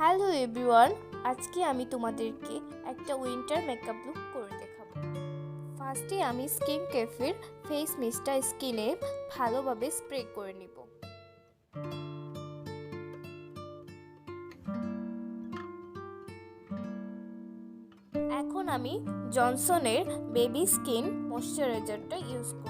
Hello everyone, আজকে আমি তোমাদেরকে একটা উইন্টার মেকআপ লুক করে দেখাবো। ফার্স্টে আমি স্কিন কেফের ফেস মিস্টটা স্কিনে ভালোভাবে স্প্রে করে নিব। এখন আমি জনসনের বেবি স্কিন ময়শ্চারাইজারটা ইউজ করব।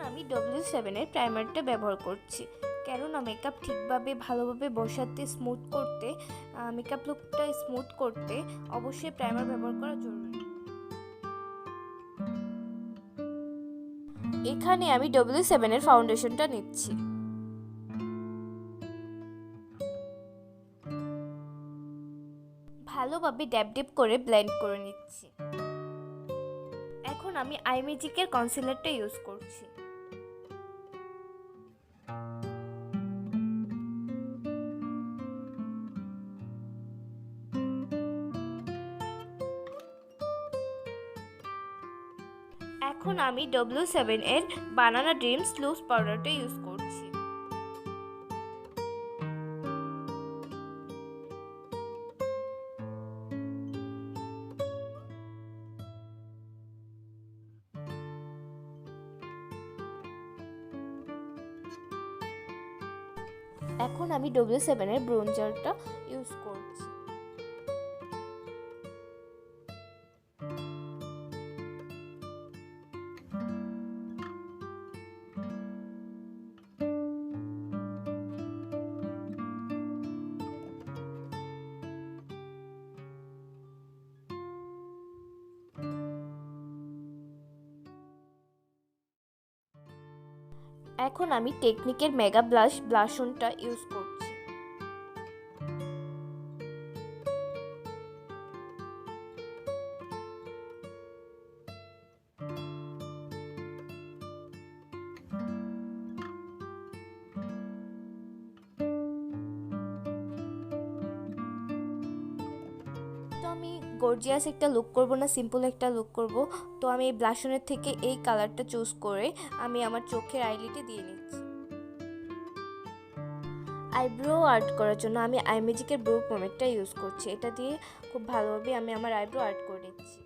আমি W7 এর প্রাইমারটা ব্যবহার করছি, কেননা মেকআপ ঠিকভাবে ভালোভাবে বসাতে স্মুথ করতে মেকআপ লুকটা স্মুথ করতে অবশ্যই প্রাইমার ব্যবহার করা জরুরি। এখানে আমি W7 এর ফাউন্ডেশনটা নিচ্ছি। ভালোভাবে ড্যাব ড্যাব করে ব্লেন্ড করে নিচ্ছি। এখন আমি আই ম্যাজিকের কনসিলারটা ইউজ করছি। এখন আমি W7 এর বানানা ড্রিমস লুজ পাউডারটা ইউজ করছি। এখন আমি W7 এর ব্রোঞ্জারটা ইউজ করছি। এখন আমি টেকনিকের মেগা ব্লাশনটা ইউজ করছি। তো আমি গর্জিয়াস একটা লুক করব না, সিম্পল একটা লুক করব, তো আমি এই ব্লাশনের থেকে এই কালারটা চুজ করে আমি আমার চোখের আইলিটে দিয়ে নিচ্ছি। আইব্রো আর্ট করার জন্য আমি আই ম্যাজিকের ব্রো পমেডটা ইউজ করছি। এটা দিয়ে খুব ভালোভাবে আমি আমার আইব্রো আর্ট করে নিচ্ছি।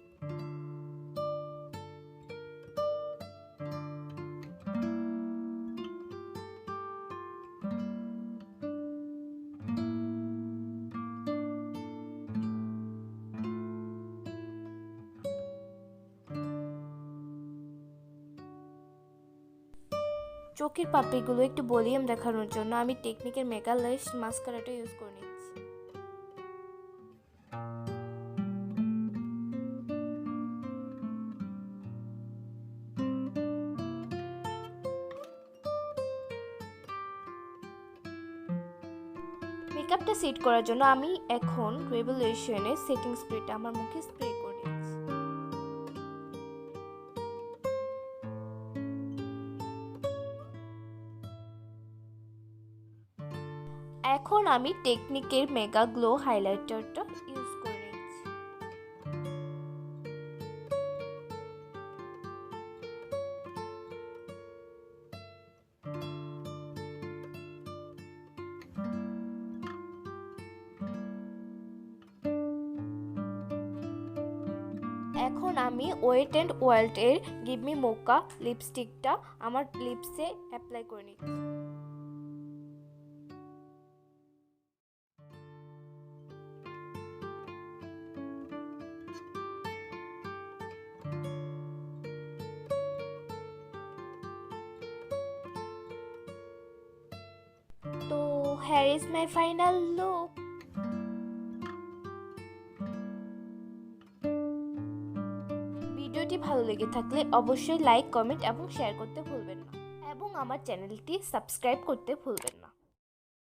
চোখের পাপড়িগুলো একটু ভলিউম দেখানোর জন্য আমি টেকনিকের মেগা ল্যাশ মাস্কারাটা ইউজ করে নিচ্ছি। মেকআপটা সেট করার জন্য আমি এখন রেভলিউশনের সেটিং স্প্রেটা আমার মুখে স্প্রে করে নিচ্ছি। এখন আমি টেকনিকের মেগা গ্লো হাইলাইটারটা ইউজ করে নিচ্ছি। এখন আমি ওয়েট অ্যান্ড ওয়াইল্ড এর গিভ মি মোকা লিপস্টিকটা আমার লিপসে অ্যাপ্লাই করে নিচ্ছি। তো here is my final look. ভিডিওটি ভালো লেগে থাকলে অবশ্যই লাইক, কমেন্ট এবং শেয়ার করতে ভুলবেন না এবং আমার চ্যানেলটি সাবস্ক্রাইব করতে ভুলবেন না।